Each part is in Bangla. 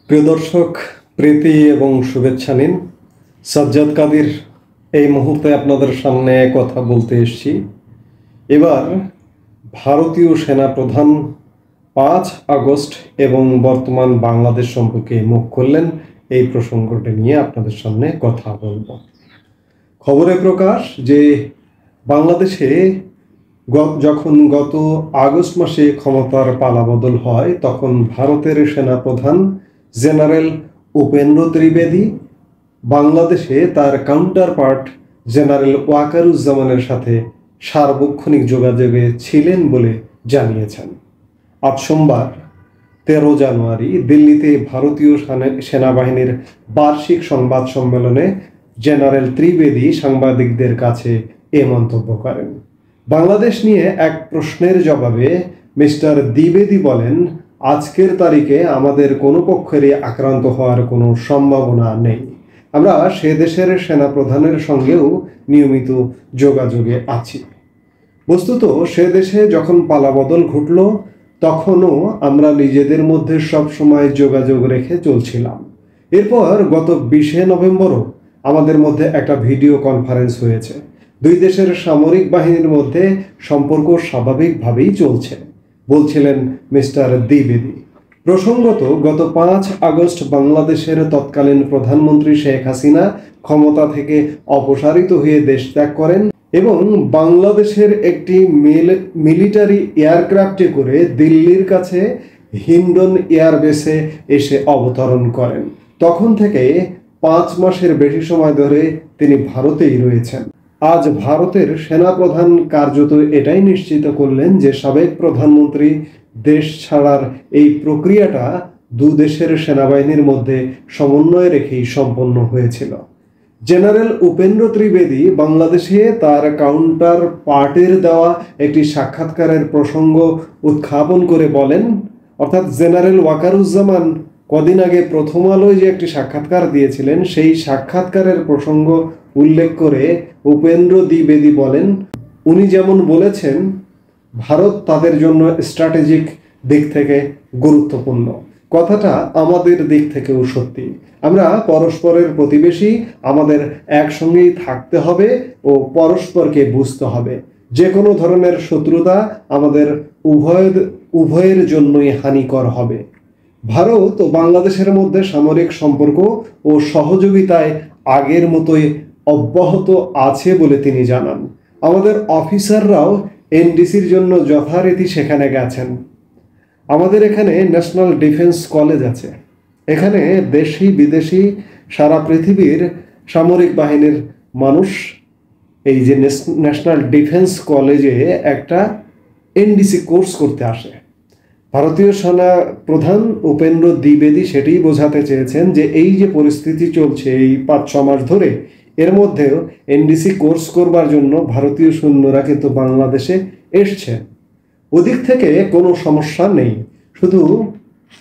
প্রিয় দর্শক, প্রীতি এবং শুভেচ্ছা নিন। সাজ্জাদ কাদির এই মুহূর্তে আপনাদের সামনে কথা বলতে এসেছি। এবার ভারতীয় সেনাপ্রধান 5 আগস্ট এবং বর্তমান বাংলাদেশ সম্পর্কে মুখ খুললেন। এই প্রসঙ্গটি নিয়ে আপনাদের সামনে কথা বলবো। খবরে প্রকাশ যে বাংলাদেশে যখন গত আগস্ট মাসে ক্ষমতার পালাবদল হয়, তখন ভারতের সেনাপ্রধান জেনারেল উপেন্দ্র ত্রিবেদী বাংলাদেশে তার কাউন্টার পার্ট জেনারেল ওয়াকারুজ্জামানের সাথে সার্বক্ষণিক যোগাযোগে ছিলেন বলে জানিয়েছেন। আজ সোমবার 13 জানুয়ারি দিল্লিতে ভারতীয় সেনাবাহিনীর বার্ষিক সংবাদ সম্মেলনে জেনারেল ত্রিবেদী সাংবাদিকদের কাছে এ মন্তব্য করেন। বাংলাদেশ নিয়ে এক প্রশ্নের জবাবে মিস্টার দ্বিবেদী বলেন, আজকের তারিখে আমাদের কোনো পক্ষেরই আক্রান্ত হওয়ার কোনো সম্ভাবনা নেই। আমরা সে দেশের সেনাপ্রধানের সঙ্গেও নিয়মিত যোগাযোগে আছি। বস্তুত সে দেশে যখন পালাবদল ঘটল, তখনও আমরা নিজেদের মধ্যে সবসময় যোগাযোগ রেখে চলছিলাম। এরপর গত 20 নভেম্বরও আমাদের মধ্যে একটা ভিডিও কনফারেন্স হয়েছে। দুই দেশের সামরিক বাহিনীর মধ্যে সম্পর্ক স্বাভাবিকভাবেই চলছে, বলছিলেন মিস্টার দ্বিবেদী। প্রসঙ্গত, গত 5 আগস্ট বাংলাদেশের তৎকালীন প্রধানমন্ত্রী শেখ হাসিনা ক্ষমতা থেকে অপসারিত হয়ে দেশ ত্যাগ করেন এবং বাংলাদেশের একটি মিলিটারি এয়ারক্রাফটে করে দিল্লির কাছে হিন্ডন এয়ারবেসে এসে অবতরণ করেন। তখন থেকে 5 মাসের বেশি সময় ধরে তিনি ভারতেই রয়েছেন। আজ ভারতের সেনাপ্রধান কার্যত এটাই নিশ্চিত করলেন যে সাবেক প্রধানমন্ত্রী দেশ ছাড়ার এই প্রক্রিয়াটা দু দেশের সেনাবাহিনীর মধ্যে সমন্বয় রেখেই সম্পন্ন হয়েছিল। জেনারেল উপেন্দ্র ত্রিবেদী বাংলাদেশে তার কাউন্টার পার্টের দেওয়া একটি সাক্ষাৎকারের প্রসঙ্গ উত্থাপন করে বলেন, অর্থাৎ জেনারেল ওয়াকারুজ্জামান কদিন আগে প্রথম আলোয় যে একটি সাক্ষাৎকার দিয়েছিলেন, সেই সাক্ষাৎকারের প্রসঙ্গ উল্লেখ করে উপেন্দ্র দ্বিবেদী বলেন, উনি যেমন বলেছেন ভারত তাদের জন্য স্ট্র্যাটেজিক দিক থেকে গুরুত্বপূর্ণ, কথাটা আমাদের দিক থেকেও সত্যি। আমরা পরস্পরের প্রতিবেশী, আমাদের একসঙ্গেই থাকতে হবে ও পরস্পরকে বুঝতে হবে। যে কোনো ধরনের শত্রুতা আমাদের উভয়ের জন্যই হানিকর হবে। ভারত ও বাংলাদেশের মধ্যে সামরিক সম্পর্ক ও সহযোগিতায় আগের মতোই অব্যাহত আছে বলে তিনি জানান। আমাদের অফিসাররাও এনডিসির জন্য যথারীতি সেখানে গেছেন। আমাদের এখানে ন্যাশনাল ডিফেন্স কলেজ আছে। এখানে দেশি বিদেশি সারা পৃথিবীর সামরিক বাহিনীর মানুষ এই যে ন্যাশনাল ডিফেন্স কলেজে একটা এনডিসি কোর্স করতে আসে। ভারতীয় সেনা প্রধান উপেন্দ্র দ্বিবেদী সেটাই বোঝাতে চেয়েছেন যে এই যে পরিস্থিতি চলছে এই 5-6 মাস ধরে, এর মধ্যেও এনডিসি কোর্স করবার জন্য ভারতীয় সৈন্যরা কিন্তু বাংলাদেশে এসছে। ওদিক থেকে কোনো সমস্যা নেই। শুধু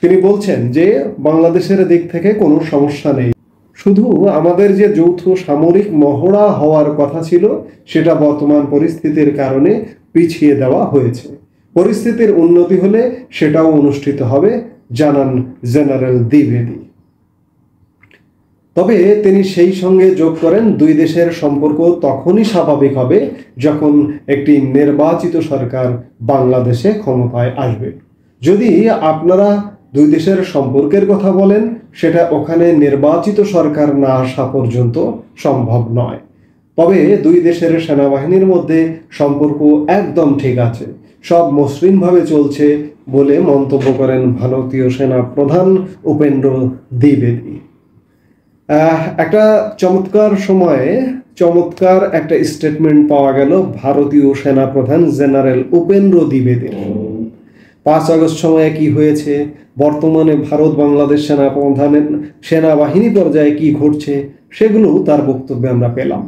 তিনি বলছেন যে বাংলাদেশের দিক থেকে কোনো সমস্যা নেই, শুধু আমাদের যে যৌথ সামরিক মহড়া হওয়ার কথা ছিল সেটা বর্তমান পরিস্থিতির কারণে পিছিয়ে দেওয়া হয়েছে। পরিস্থিতির উন্নতি হলে সেটাও অনুষ্ঠিত হবে, জানান জেনারেল দ্বিবেদী। তবে তিনি সেই সঙ্গে যোগ করেন, দুই দেশের সম্পর্ক তখনই স্বাভাবিক হবে যখন একটি নির্বাচিত সরকার বাংলাদেশে ক্ষমতায় আসবে। যদি আপনারা দুই দেশের সম্পর্কের কথা বলেন, সেটা ওখানে নির্বাচিত সরকার না আসা পর্যন্ত সম্ভব নয়। তবে দুই দেশের সেনাবাহিনীর মধ্যে সম্পর্ক একদম ঠিক আছে, সব মসৃণভাবে চলছে বলে মন্তব্য করেন ভারতীয় সেনা প্রধান উপেন্দ্র দ্বিবেদী। একটা চমৎকার একটা স্টেটমেন্ট পাওয়া গেল ভারতীয় সেনাপ্রধান জেনারেল উপেন্দ্র দ্বিবেদীর। 5 আগস্ট সময়ে কি হয়েছে, বর্তমানে ভারত বাংলাদেশ সেনাবাহিনী পর্যায়ে কি ঘটছে, সেগুলো তার বক্তব্যে আমরা পেলাম।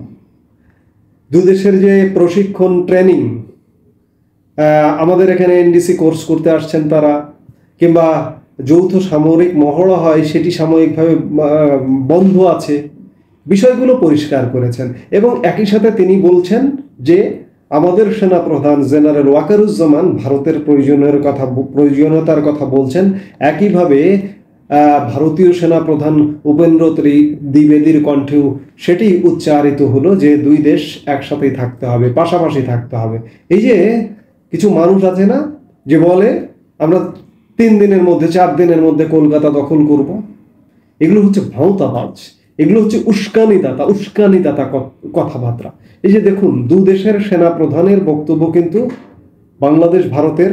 দু দেশের যে প্রশিক্ষণ ট্রেনিং, আমাদের এখানে এনডিসি কোর্স করতে আসছেন তারা, কিংবা যৌথ সামরিক মহড়া হয় সেটি সাময়িকভাবে বন্ধ আছে, বিষয়গুলো পরিষ্কার করেছেন। এবং একই সাথে তিনি বলছেন যে আমাদের সেনাপ্রধান জেনারেল ওয়াকারুজ্জামান ভারতের প্রয়োজনীয়তার কথা বলছেন। একইভাবে ভারতীয় সেনাপ্রধান উপেন্দ্র দ্বিবেদীর কণ্ঠেও সেটি উচ্চারিত হলো যে দুই দেশ একসাথেই থাকতে হবে, পাশাপাশি থাকতে হবে। এই যে কিছু মানুষ আছে না যে বলে আমরা 3 দিনের মধ্যে 4 দিনের মধ্যে কলকাতা দখল করব, এগুলো হচ্ছে ভাঁওতাবাজ, এগুলো হচ্ছে উস্কানিদাতা কথাবার্তা। এই যে দেখুন, দু দেশের সেনা প্রধানের বক্তব্য কিন্তু বাংলাদেশ ভারতের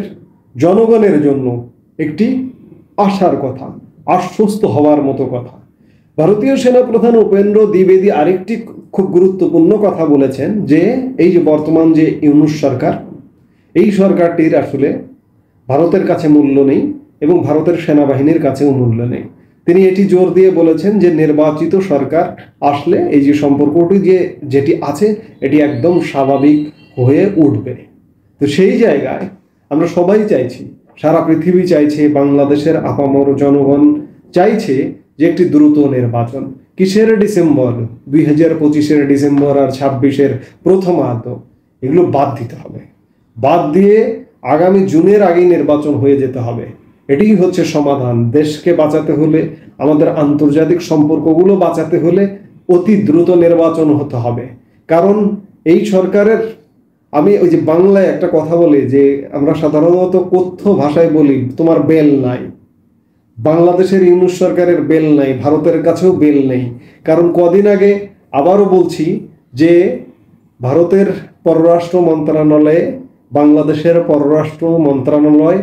জনগণের জন্য একটি আশার কথা, আশ্বস্ত হওয়ার মতো কথা। ভারতীয় সেনাপ্রধান উপেন্দ্র দ্বিবেদী আরেকটি খুব গুরুত্বপূর্ণ কথা বলেছেন যে এই যে বর্তমান যে ইউনূস সরকার, এই সরকারটির আসলে ভারতের কাছে মূল্য নেই এবং ভারতের সেনাবাহিনীর কাছেও মূল্য নেই। তিনি এটি জোর দিয়ে বলেছেন যে নির্বাচিত সরকার আসলে এই যে সম্পর্কটি যেটি আছে এটি একদম স্বাভাবিক হয়ে উঠবে। তো সেই জায়গায় আমরা সবাই চাইছি, সারা পৃথিবী চাইছে, বাংলাদেশের আপামর জনগণ চাইছে যে একটি দ্রুত নির্বাচন। কিসের ডিসেম্বর? 2025-এর ডিসেম্বর আর 26-এর প্রথমার্ধ, এগুলো বাদ দিতে হবে। বাদ দিয়ে আগামী জুনের আগেই নির্বাচন হয়ে যেতে হবে। এটিই হচ্ছে সমাধান। দেশকে বাঁচাতে হলে, আমাদের আন্তর্জাতিক সম্পর্কগুলো বাঁচাতে হলে অতি দ্রুত নির্বাচন হতে হবে। কারণ এই সরকারের, আমি ওই যে বাংলায় একটা কথা বলি যে আমরা সাধারণত কথ্য ভাষায় বলি তোমার বেল নাই। বাংলাদেশের ইউনূস সরকারের বেল নাই, ভারতের কাছেও বেল নেই। কারণ কদিন আগে আবারও বলছি যে ভারতের পররাষ্ট্র মন্ত্রণালয়ে বাংলাদেশের পররাষ্ট্র মন্ত্রণালয়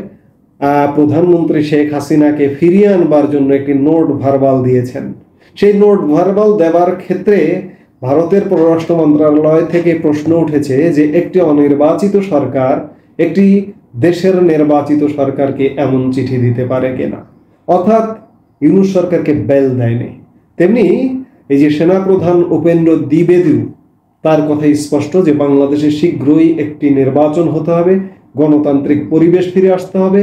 প্রধানমন্ত্রী শেখ হাসিনাকে ফিরিয়ে আনবার জন্য একটি নোট ভার্বাল দিয়েছেন। সেই নোট ভার্বাল দেওয়ার ক্ষেত্রে ভারতের পররাষ্ট্র মন্ত্রণালয় থেকে প্রশ্ন উঠেছে যে একটি অনির্বাচিত সরকার একটি দেশের নির্বাচিত সরকারকে এমন চিঠি দিতে পারে কিনা, অর্থাৎ ইউনূস সরকারকে বেল দেয়নি। তেমনি এই যে সেনাপ্রধান উপেন্দ্র দ্বিবেদী, তার কথাই স্পষ্ট যে বাংলাদেশে শীঘ্রই একটি নির্বাচন হতে হবে, গণতান্ত্রিক পরিবেশ ফিরে আসতে হবে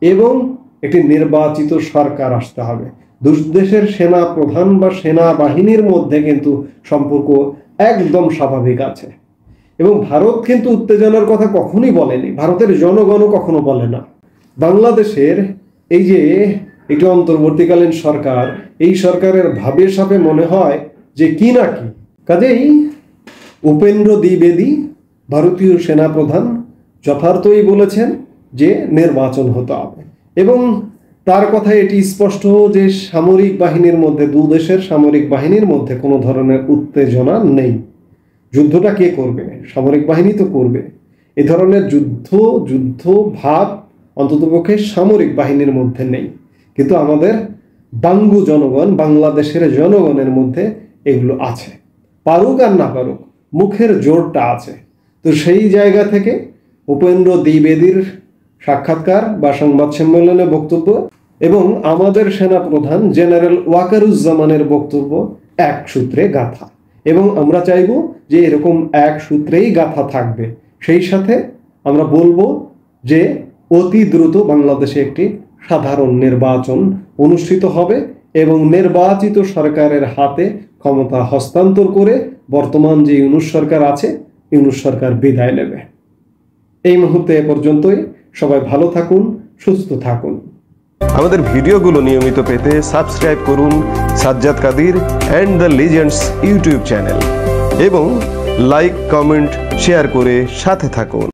এবং একটি নির্বাচিত সরকার আসতে হবে। দুই দেশের সেনা প্রধান বা সেনাবাহিনীর মধ্যে কিন্তু সম্পর্ক একদম স্বাভাবিক আছে এবং ভারত কিন্তু উত্তেজনার কথা কখনোই বলেনি, ভারতের জনগণও কখনো বলে না। বাংলাদেশের এই যে একটি অন্তর্বর্তীকালীন সরকার, এই সরকারের ভাবে সাপে মনে হয় যে কি না কি। কাজেই উপেন্দ্র দ্বিবেদী ভারতীয় সেনাপ্রধান যথার্থই বলেছেন যে নির্বাচন হতে হবে এবং তার কথা এটি স্পষ্ট যে সামরিক বাহিনীর মধ্যে, দু দেশের সামরিক বাহিনীর মধ্যে কোনো ধরনের উত্তেজনা নেই। যুদ্ধটা কে করবে? সামরিক বাহিনী তো করবে। এ ধরনের যুদ্ধ ভাব অন্ততপক্ষে সামরিক বাহিনীর মধ্যে নেই, কিন্তু আমাদের বাঙ্গু জনগণ, বাংলাদেশের জনগণের মধ্যে এগুলো আছে। পারুক আর না পারুক, মুখের জোরটা আছে। তো সেই জায়গা থেকে উপেন্দ্র দ্বিবেদীর সাক্ষাৎকার বা সংবাদ সম্মেলনে বক্তব্য এবং আমাদের সেনাপ্রধান জেনারেল ওয়াকারুজ্জামানের বক্তব্য এক সূত্রে গাঁথা এবং আমরা চাইব যে এরকম এক সূত্রেই গাঁথা থাকবে। সেই সাথে আমরা বলবো যে অতি দ্রুত বাংলাদেশে একটি সাধারণ নির্বাচন অনুষ্ঠিত হবে এবং নির্বাচিত সরকারের হাতে ক্ষমতা হস্তান্তর করে বর্তমান যে ইউনূস সরকার আছে, ইউনূস সরকার বিদায় নেবে। এই মুহূর্তে এ পর্যন্তই। সবাই ভালো থাকুন, সুস্থ থাকুন। আমাদের ভিডিওগুলো নিয়মিত পেতে সাবস্ক্রাইব করুন Sajjad Kadir and the legends YouTube channel এবং লাইক, কমেন্ট, শেয়ার করে সাথে থাকুন।